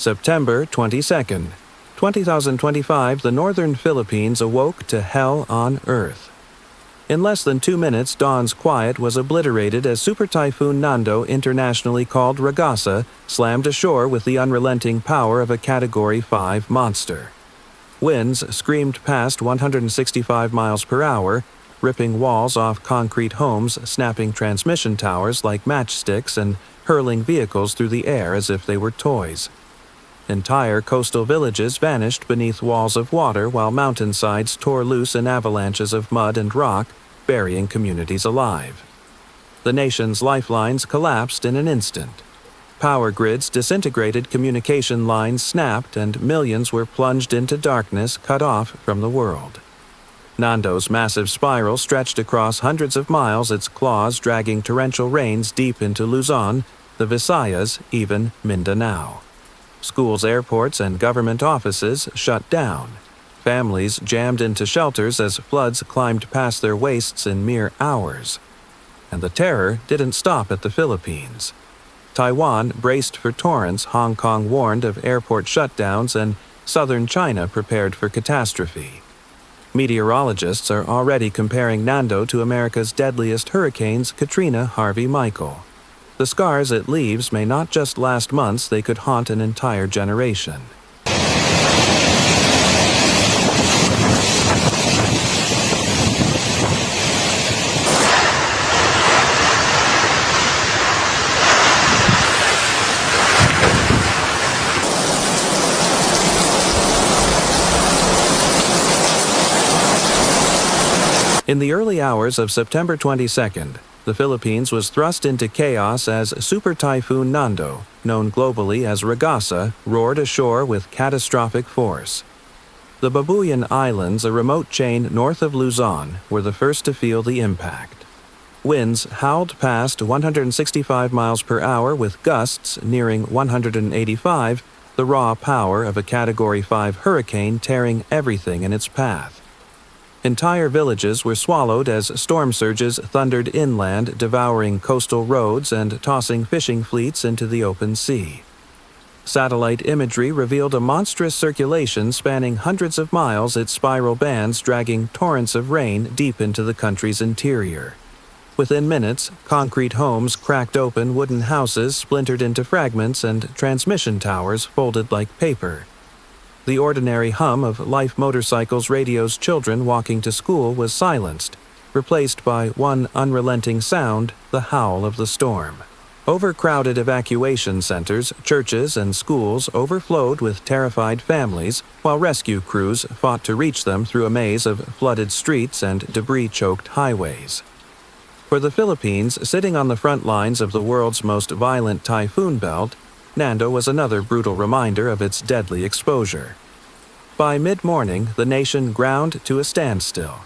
September 22nd, 2025, the northern Philippines awoke to hell on Earth. In less than 2 minutes, dawn's quiet was obliterated as Super Typhoon Nando, internationally called Ragasa, slammed ashore with the unrelenting power of a Category 5 monster. Winds screamed past 165 miles per hour, ripping walls off concrete homes, snapping transmission towers like matchsticks, and hurling vehicles through the air as if they were toys. Entire coastal villages vanished beneath walls of water while mountainsides tore loose in avalanches of mud and rock, burying communities alive. The nation's lifelines collapsed in an instant. Power grids disintegrated, communication lines snapped, and millions were plunged into darkness, cut off from the world. Nando's massive spiral stretched across hundreds of miles, its claws dragging torrential rains deep into Luzon, the Visayas, even Mindanao. Schools, airports, and government offices shut down. Families jammed into shelters as floods climbed past their waists in mere hours. And the terror didn't stop at the Philippines. Taiwan braced for torrents, Hong Kong warned of airport shutdowns, and southern China prepared for catastrophe. Meteorologists are already comparing Nando to America's deadliest hurricanes, Katrina, Harvey, Michael. The scars it leaves may not just last months, they could haunt an entire generation. In the early hours of September 22nd, the Philippines was thrust into chaos as Super Typhoon Nando, known globally as Ragasa, roared ashore with catastrophic force. The Babuyan Islands, a remote chain north of Luzon, were the first to feel the impact. Winds howled past 165 miles per hour with gusts nearing 185, the raw power of a Category 5 hurricane tearing everything in its path. Entire villages were swallowed as storm surges thundered inland, devouring coastal roads and tossing fishing fleets into the open sea. Satellite imagery revealed a monstrous circulation spanning hundreds of miles, its spiral bands dragging torrents of rain deep into the country's interior. Within minutes, concrete homes cracked open, wooden houses splintered into fragments, and transmission towers folded like paper. The ordinary hum of life motorcycles, radios, children walking to school was silenced, replaced by one unrelenting sound, the howl of the storm. Overcrowded evacuation centers, churches, and schools overflowed with terrified families, while rescue crews fought to reach them through a maze of flooded streets and debris-choked highways. For the Philippines, sitting on the front lines of the world's most violent typhoon belt, Nando was another brutal reminder of its deadly exposure. By mid-morning, the nation ground to a standstill.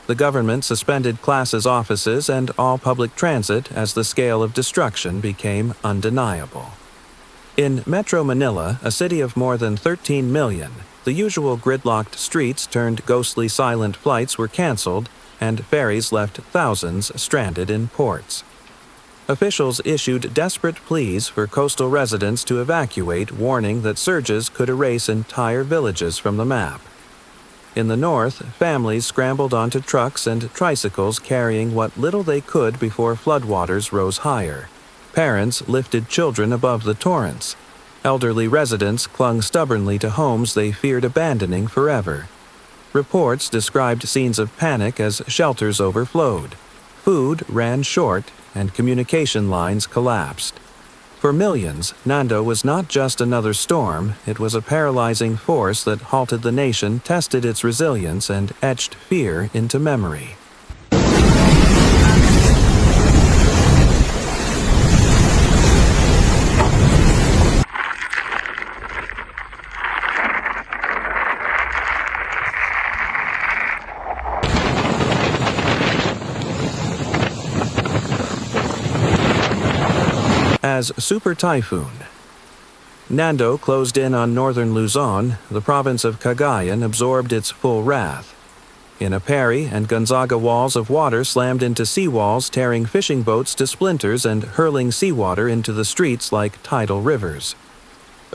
The government suspended classes, offices, and all public transit as the scale of destruction became undeniable. In Metro Manila, a city of more than 13 million, the usual gridlocked streets turned ghostly silent flights were canceled, and ferries left thousands stranded in ports. Officials issued desperate pleas for coastal residents to evacuate, warning that surges could erase entire villages from the map. In the north, families scrambled onto trucks and tricycles carrying what little they could before floodwaters rose higher. Parents lifted children above the torrents. Elderly residents clung stubbornly to homes they feared abandoning forever. Reports described scenes of panic as shelters overflowed. Food ran short, and communication lines collapsed. For millions, Nando was not just another storm, it was a paralyzing force that halted the nation, tested its resilience, and etched fear into memory. As Super Typhoon Nando closed in on northern Luzon, the province of Cagayan absorbed its full wrath. Inapari and Gonzaga walls of water slammed into seawalls, tearing fishing boats to splinters and hurling seawater into the streets like tidal rivers.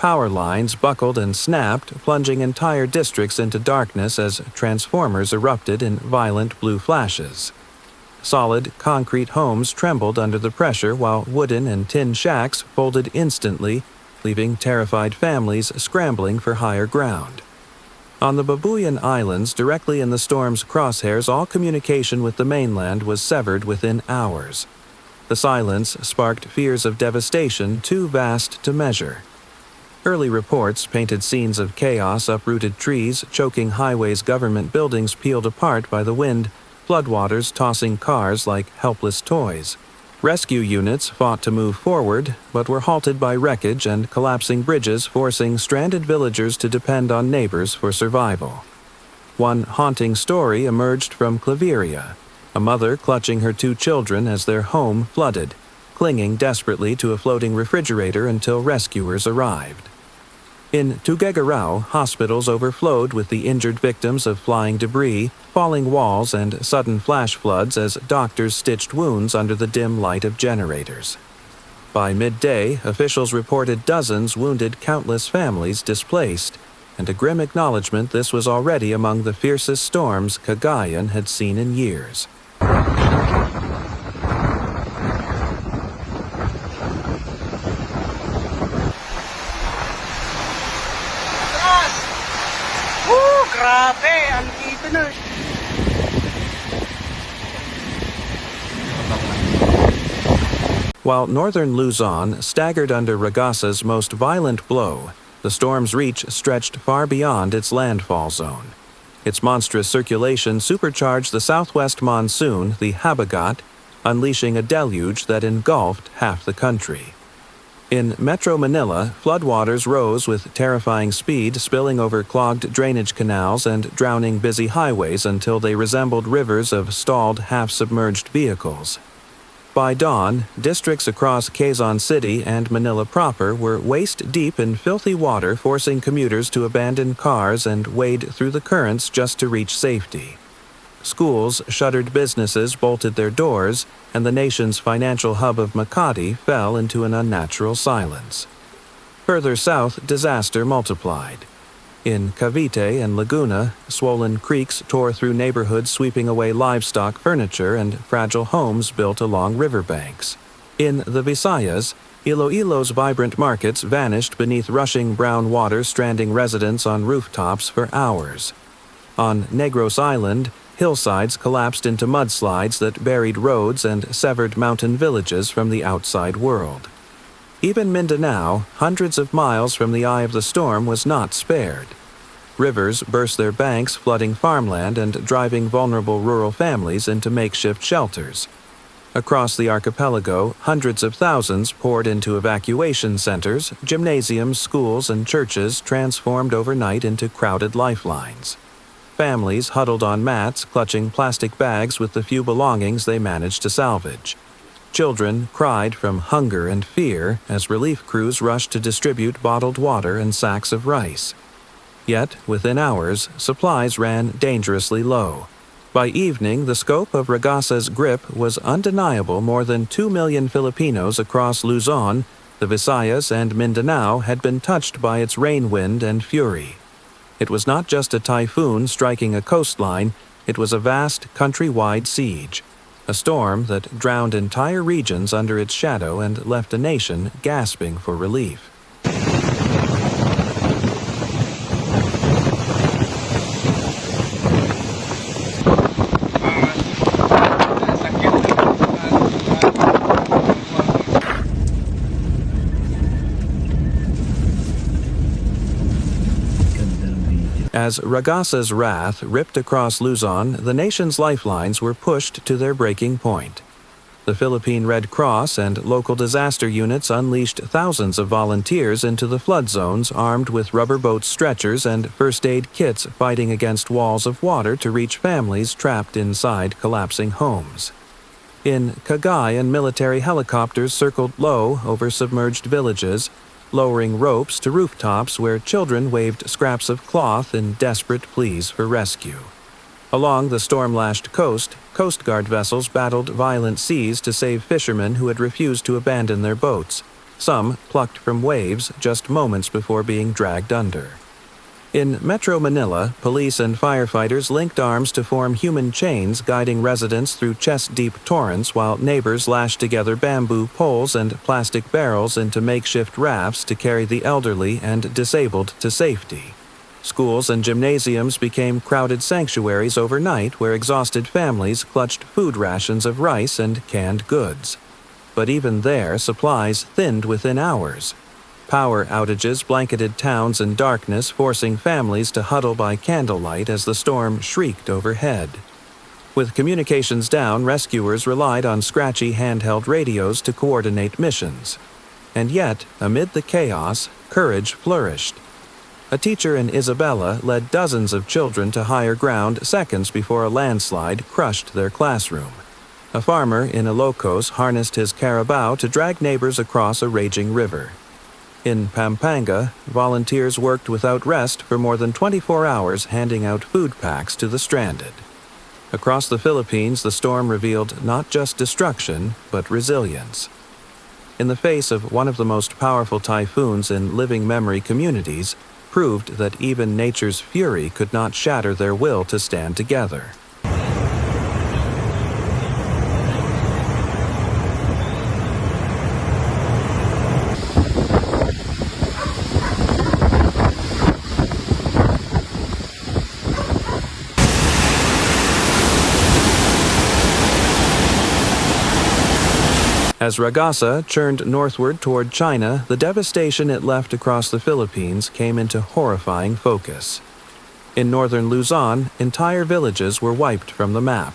power lines buckled and snapped, plunging entire districts into darkness as transformers erupted in violent blue flashes. Solid, concrete homes trembled under the pressure while wooden and tin shacks folded instantly, leaving terrified families scrambling for higher ground. On the Babuyan Islands, directly in the storm's crosshairs, all communication with the mainland was severed within hours. The silence sparked fears of devastation too vast to measure. Early reports painted scenes of chaos: uprooted trees, choking highways, government buildings peeled apart by the wind, floodwaters tossing cars like helpless toys. Rescue units fought to move forward, but were halted by wreckage and collapsing bridges, forcing stranded villagers to depend on neighbors for survival. One haunting story emerged from Claveria, a mother clutching her 2 children as their home flooded, clinging desperately to a floating refrigerator until rescuers arrived. In Tuguegarao, hospitals overflowed with the injured victims of flying debris, falling walls, and sudden flash floods as doctors stitched wounds under the dim light of generators. By midday, officials reported dozens wounded, countless families displaced, and a grim acknowledgement this was already among the fiercest storms Cagayan had seen in years. Grabe, ang dito na. While Northern Luzon staggered under Ragasa's most violent blow, the storm's reach stretched far beyond its landfall zone. Its monstrous circulation supercharged the southwest monsoon, the habagat, unleashing a deluge that engulfed half the country. In Metro Manila, floodwaters rose with terrifying speed, spilling over clogged drainage canals and drowning busy highways until they resembled rivers of stalled, half-submerged vehicles. By dawn, districts across Quezon City and Manila proper were waist-deep in filthy water, forcing commuters to abandon cars and wade through the currents just to reach safety. Schools, shuttered businesses bolted their doors, and the nation's financial hub of Makati fell into an unnatural silence. Further south, disaster multiplied. In Cavite and Laguna, swollen creeks tore through neighborhoods, sweeping away livestock, furniture, and fragile homes built along riverbanks. In the Visayas, Iloilo's vibrant markets vanished beneath rushing brown water, stranding residents on rooftops for hours. On Negros Island, hillsides collapsed into mudslides that buried roads and severed mountain villages from the outside world. Even Mindanao, hundreds of miles from the eye of the storm, was not spared. Rivers burst their banks, flooding farmland and driving vulnerable rural families into makeshift shelters. Across the archipelago, hundreds of thousands poured into evacuation centers, gymnasiums, schools, and churches transformed overnight into crowded lifelines. Families huddled on mats, clutching plastic bags with the few belongings they managed to salvage. Children cried from hunger and fear as relief crews rushed to distribute bottled water and sacks of rice. Yet, within hours, supplies ran dangerously low. By evening, the scope of Ragasa's grip was undeniable. More than 2 million Filipinos across Luzon, the Visayas, and Mindanao had been touched by its rain, wind, and fury. It was not just a typhoon striking a coastline, it was a vast, countrywide siege. A storm that drowned entire regions under its shadow and left a nation gasping for relief. As Ragasa's wrath ripped across Luzon, the nation's lifelines were pushed to their breaking point. The Philippine Red Cross and local disaster units unleashed thousands of volunteers into the flood zones, armed with rubber boat stretchers and first aid kits, fighting against walls of water to reach families trapped inside collapsing homes. In Cagayan, military helicopters circled low over submerged villages, lowering ropes to rooftops where children waved scraps of cloth in desperate pleas for rescue. Along the storm-lashed coast, Coast Guard vessels battled violent seas to save fishermen who had refused to abandon their boats. some plucked from waves just moments before being dragged under. In Metro Manila, police and firefighters linked arms to form human chains guiding residents through chest-deep torrents while neighbors lashed together bamboo poles and plastic barrels into makeshift rafts to carry the elderly and disabled to safety. Schools and gymnasiums became crowded sanctuaries overnight where exhausted families clutched food rations of rice and canned goods. But even there, supplies thinned within hours. Power outages blanketed towns in darkness, forcing families to huddle by candlelight as the storm shrieked overhead. With communications down, rescuers relied on scratchy handheld radios to coordinate missions. And yet, amid the chaos, courage flourished. A teacher in Isabela led dozens of children to higher ground seconds before a landslide crushed their classroom. A farmer in Ilocos harnessed his carabao to drag neighbors across a raging river. In Pampanga, volunteers worked without rest for more than 24 hours handing out food packs to the stranded. Across the Philippines, the storm revealed not just destruction, but resilience. In the face of one of the most powerful typhoons in living memory communities, proved that even nature's fury could not shatter their will to stand together. As Ragasa churned northward toward China, the devastation it left across the Philippines came into horrifying focus. In Northern Luzon, entire villages were wiped from the map.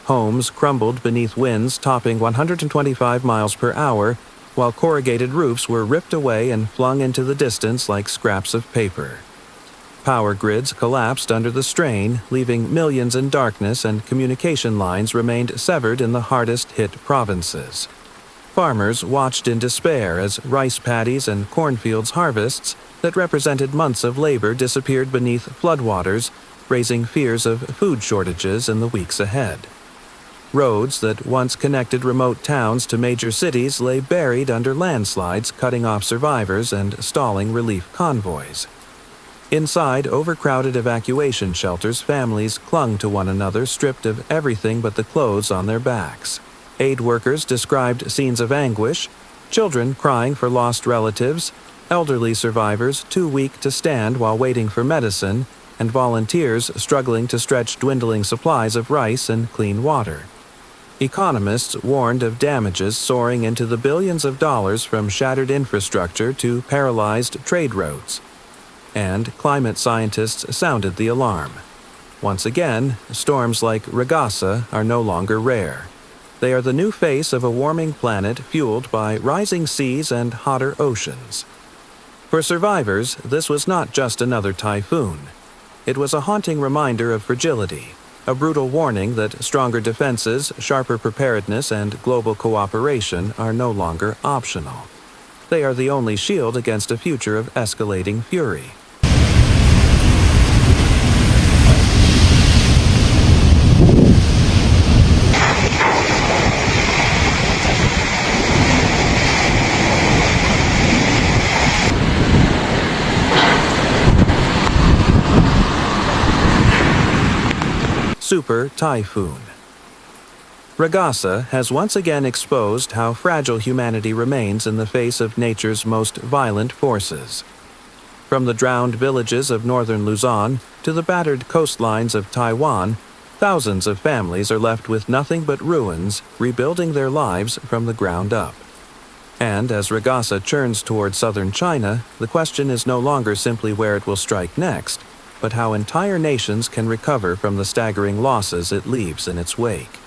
Homes crumbled beneath winds topping 125 miles per hour, while corrugated roofs were ripped away and flung into the distance like scraps of paper. Power grids collapsed under the strain, leaving millions in darkness, and communication lines remained severed in the hardest-hit provinces. Farmers watched in despair as rice paddies and cornfields harvests that represented months of labor disappeared beneath floodwaters, raising fears of food shortages in the weeks ahead. Roads that once connected remote towns to major cities lay buried under landslides, cutting off survivors and stalling relief convoys. Inside overcrowded evacuation shelters, families clung to one another, stripped of everything but the clothes on their backs. Aid workers described scenes of anguish, children crying for lost relatives, elderly survivors too weak to stand while waiting for medicine, and volunteers struggling to stretch dwindling supplies of rice and clean water. Economists warned of damages soaring into the billions of dollars from shattered infrastructure to paralyzed trade routes. And climate scientists sounded the alarm. Once again, storms like Ragasa are no longer rare. They are the new face of a warming planet fueled by rising seas and hotter oceans. For survivors, this was not just another typhoon. It was a haunting reminder of fragility, a brutal warning that stronger defenses, sharper preparedness, and global cooperation are no longer optional. They are the only shield against a future of escalating fury. Super Typhoon. Ragasa has once again exposed how fragile humanity remains in the face of nature's most violent forces. From the drowned villages of Northern Luzon to the battered coastlines of Taiwan, thousands of families are left with nothing but ruins, rebuilding their lives from the ground up. And as Ragasa churns toward southern China, the question is no longer simply where it will strike next, but how entire nations can recover from the staggering losses it leaves in its wake.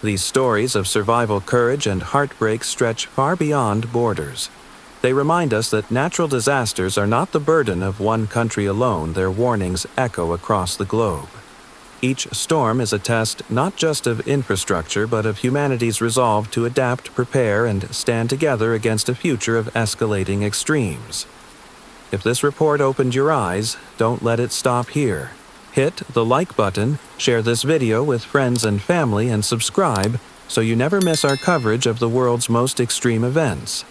These stories of survival courage and heartbreak stretch far beyond borders. They remind us that natural disasters are not the burden of one country alone. Their warnings echo across the globe. Each storm is a test not just of infrastructure, but of humanity's resolve to adapt, prepare, and stand together against a future of escalating extremes. If this report opened your eyes, don't let it stop here. Hit the like button, share this video with friends and family, and subscribe so you never miss our coverage of the world's most extreme events.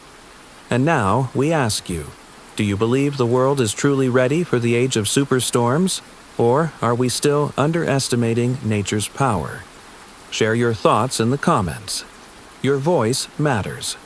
And now we ask you, do you believe the world is truly ready for the age of superstorms? Or are we still underestimating nature's power? Share your thoughts in the comments. Your voice matters.